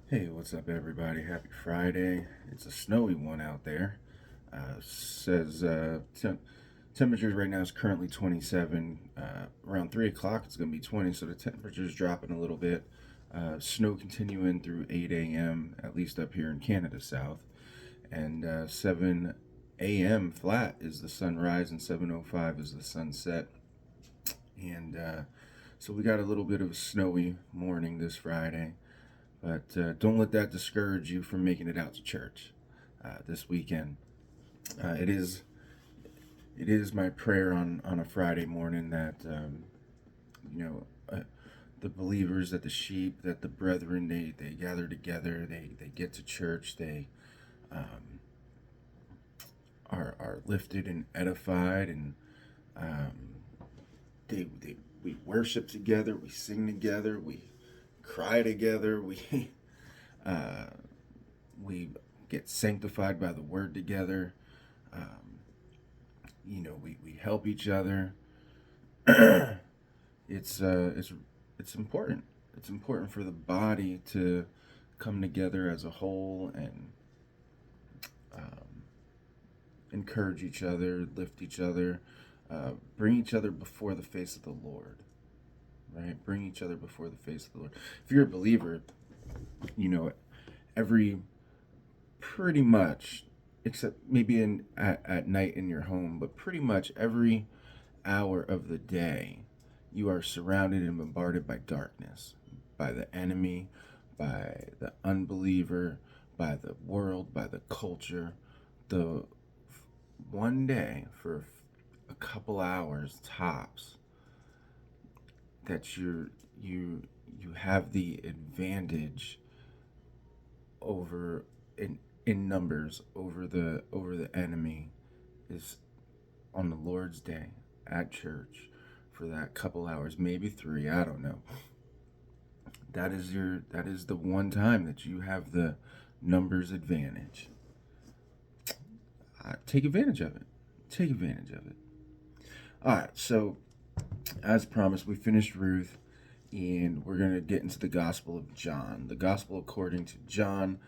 Hey, what's up, everybody? Happy Friday. It's a snowy one out there. Says temperatures right now is currently 27. Around 3 o'clock, it's going to be 20, so the temperature's dropping a little bit. Snow continuing through 8 a.m., at least up here in Canada South. And 7 a.m. flat is the sunrise, and 7:05 is the sunset. And so we got a little bit of a snowy morning this Friday. But don't let that discourage you from making it out to church this weekend. Uh, it is it is my prayer on a Friday morning that you know the believers, that the sheep, that the brethren, they gather together, they get to church, they um, are lifted and edified, and um, they we worship together, we sing together, we cry together, uh, we get sanctified by the word together. Um, we help each other. it's uh, it's it's important. It's important for the body to come together as a whole and um, encourage each other, lift each other, bring each other before the face of the Lord. Right? Bring each other before the face of the Lord. If you're a believer, you know every pretty much, except maybe at night in your home, but pretty much every hour of the day, you are surrounded and bombarded by darkness, by the enemy, by the unbeliever, by the world, by the culture. The one day for a couple hours tops that you have the advantage over in numbers over the enemy is on the Lord's day at church for that couple hours, maybe three, I don't know. That is the one time that you have the numbers advantage. Take advantage of it. Take advantage of it. All right, so as promised, we finished Ruth, and we're gonna get into the Gospel of John. The Gospel according to John.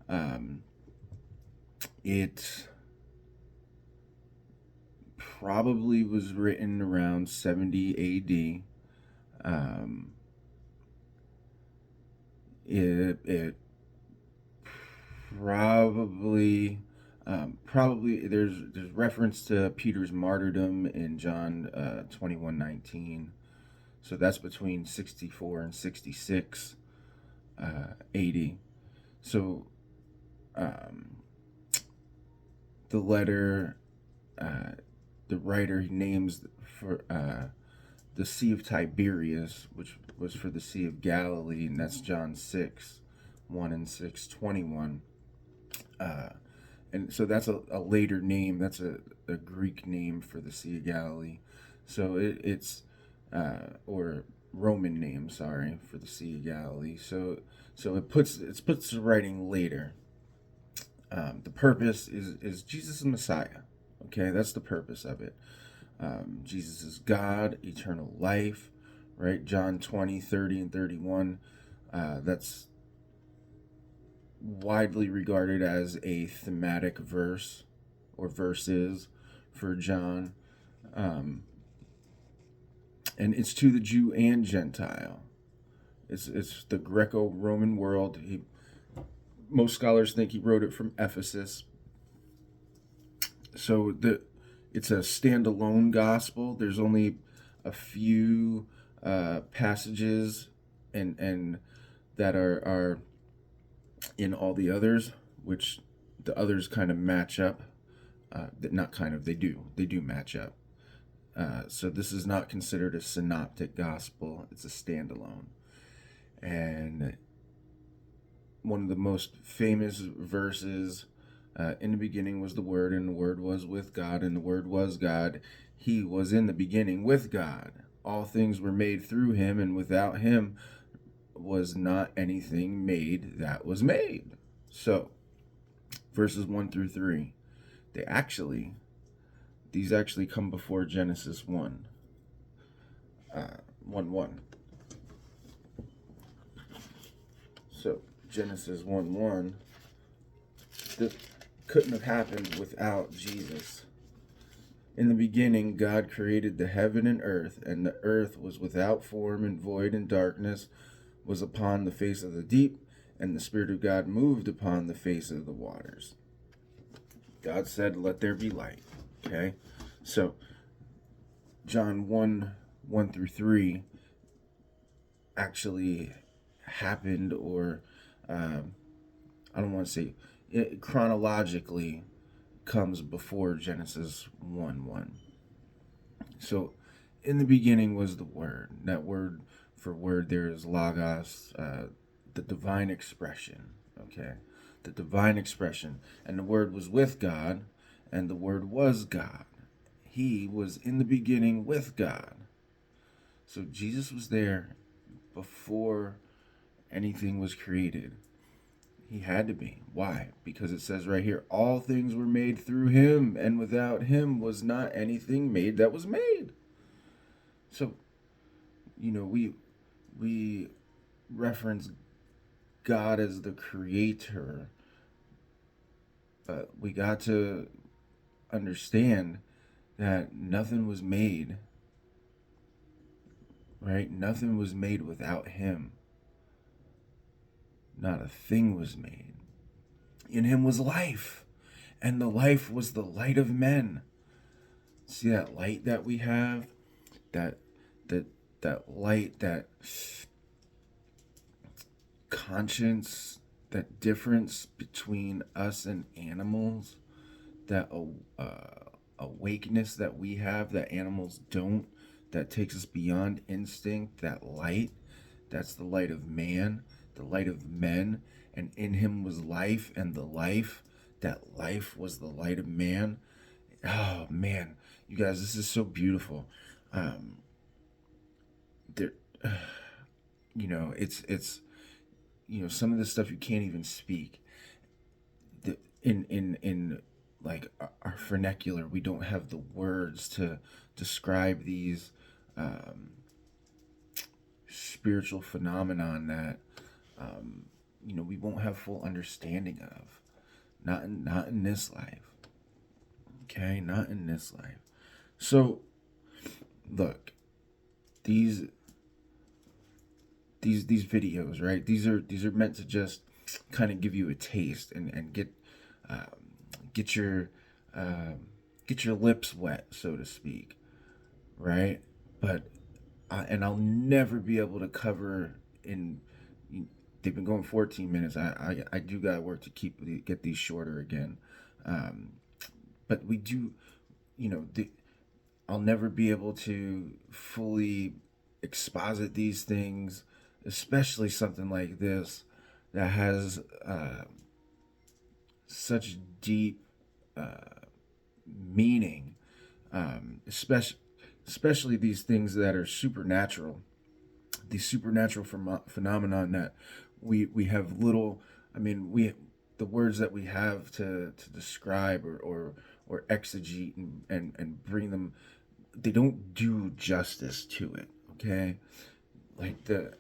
Um, it probably was written around 70 AD. Um, it probably probably there's reference to Peter's martyrdom in John 21:19. So that's between 64 and 66 AD. So um, the letter, uh, the writer, he names for the Sea of Tiberias, which was for the Sea of Galilee, and that's John 6, 1 and 6, 21. Uh, and so that's a later name. That's a Greek name for the Sea of Galilee. So or Roman name, sorry, for the Sea of Galilee. So it puts the writing later. The purpose is Jesus is Messiah. Okay, that's the purpose of it. Jesus is God, eternal life, right? John 20, 30, and 31. That's widely regarded as a thematic verse or verses for John. Um, and it's to the Jew and Gentile. It's the Greco-Roman world. Most scholars think he wrote it from Ephesus. So it's a standalone gospel. There's only a few passages and that are in all the others, which the others kind of match up. Not kind of, they do match up. So this is not considered a synoptic gospel. It's a standalone. And one of the most famous verses, in the beginning was the Word, and the Word was with God, and the Word was God. He was in the beginning with God. All things were made through him, and without him was not anything made that was made. So, verses 1 through 3, these actually come before Genesis 1. 1 1. So, Genesis 1:1, this couldn't have happened without Jesus. In the beginning, God created the heaven and earth, and the earth was without form and void, and darkness was upon the face of the deep, and the Spirit of God moved upon the face of the waters. God said, "Let there be light." Okay? So, John 1:1-3 actually happened, or I don't want to say it chronologically comes before Genesis 1:1. So, in the beginning was the Word. That word for word there is logos, the divine expression. Okay, the divine expression, and the Word was with God, and the Word was God. He was in the beginning with God. So Jesus was there before anything was created. He had to be. Why? Because it says right here, all things were made through him, and without him was not anything made that was made. So, we reference God as the creator, but we got to understand that nothing was made, right? Nothing was made without him. Not a thing was made. In him was life, and the life was the light of men. See that light that we have? That that that light, that conscience, that difference between us and animals, that awakeness that we have that animals don't, that takes us beyond instinct, that light, that's the light of man, the light of men. And in him was life, and the life, that life was the light of man. Oh man, you guys, this is so beautiful. There, it's some of this stuff you can't even speak. In like our vernacular, we don't have the words to describe these spiritual phenomenon that we won't have full understanding of. Not in this life. Okay, not in this life. So, look, these videos, right? These are meant to just kind of give you a taste and get your lips wet, so to speak, right? But and I'll never be able to cover in. They've been going 14 minutes. I do got work to get these shorter again, but we do, I'll never be able to fully exposit these things, especially something like this that has such deep meaning, especially these things that are supernatural, these supernatural phenomenon that we have little. I mean, the words that we have to describe or exegete and bring them, they don't do justice to it. Okay, like the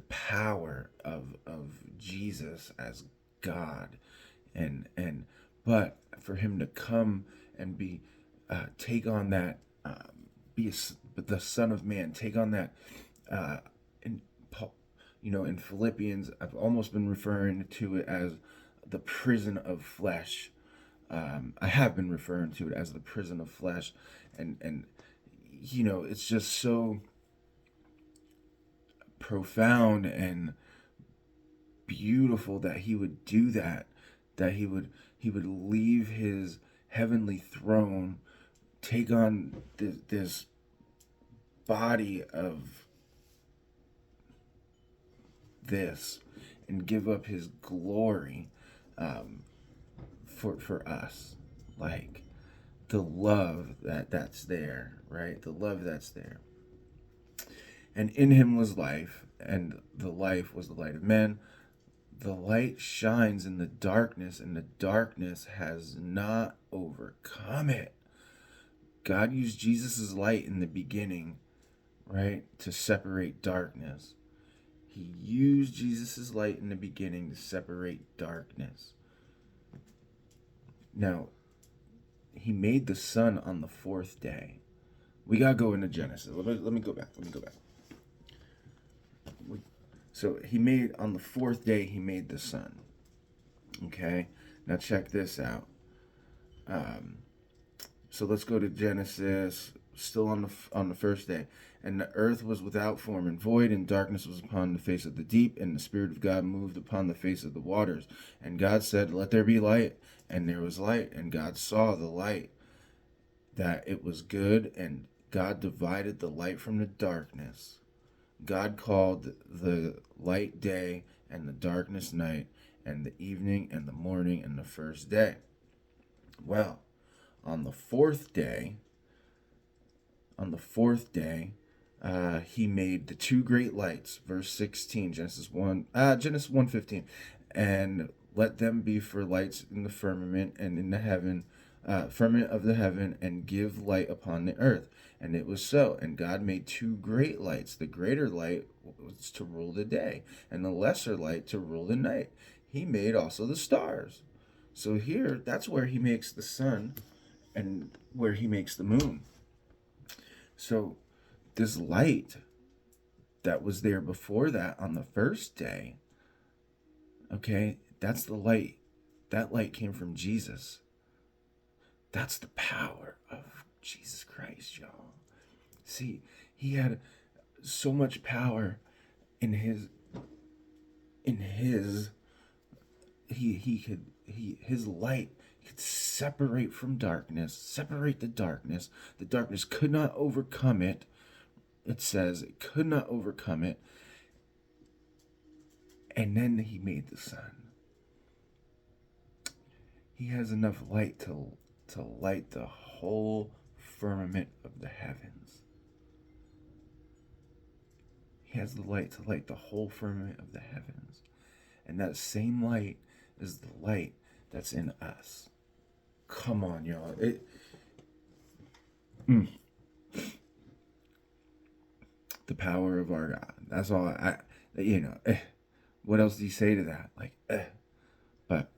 power of Jesus as God, and but for him to come and be take on that, the Son of Man, take on that, in in Philippians, I've almost been referring to it as the prison of flesh. I have been referring to it as the prison of flesh, and it's just so profound and beautiful that he would do that, that he would leave his heavenly throne, take on this body of this, and give up his glory for us. Like the love that's there, right? The love that's there. And in him was life, and the life was the light of men. The light shines in the darkness, and the darkness has not overcome it. God used Jesus' light in the beginning, right? To separate darkness. He used Jesus' light in the beginning to separate darkness. Now, he made the sun on the fourth day. We gotta go into Genesis. Let me go back. So he made on the fourth day. He made the sun. Okay. Now check this out. So let's go to Genesis. Still on the first day, and the earth was without form and void, and darkness was upon the face of the deep, and the Spirit of God moved upon the face of the waters. And God said, "Let there be light," and there was light. And God saw the light, that it was good, and God divided the light from the darkness. God called the light day, and the darkness night, and the evening and the morning and the first day. Well, on the fourth day, he made the two great lights. Verse 16, Genesis 1:15, and let them be for lights in the firmament and in the heaven, firmament of the heaven, and give light upon the earth. And it was so. And God made two great lights. The greater light was to rule the day, and the lesser light to rule the night. He made also the stars. So here, that's where he makes the sun and where he makes the moon. So this light that was there before that on the first day, okay, that's the light. That light came from Jesus. That's the power of Jesus Christ, y'all. See, he had so much power in his his light could separate from darkness, separate the darkness. The darkness could not overcome it. It says it could not overcome it. And then he made the sun. He has enough light to light the whole firmament of the heavens. He has the light to light the whole firmament of the heavens. And that same light is the light that's in us. Come on, y'all. The power of our God. That's all what else do you say to that? But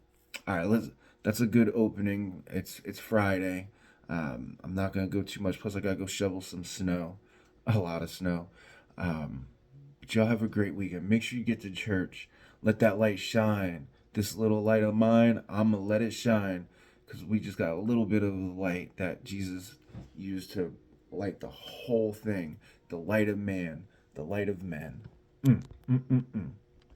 all right, that's a good opening. It's Friday. I'm not gonna go too much. Plus, I gotta go shovel some snow, a lot of snow. But y'all have a great weekend. Make sure you get to church. Let that light shine. This little light of mine, I'm gonna let it shine, because we just got a little bit of light that Jesus used to light the whole thing. The light of man, the light of men.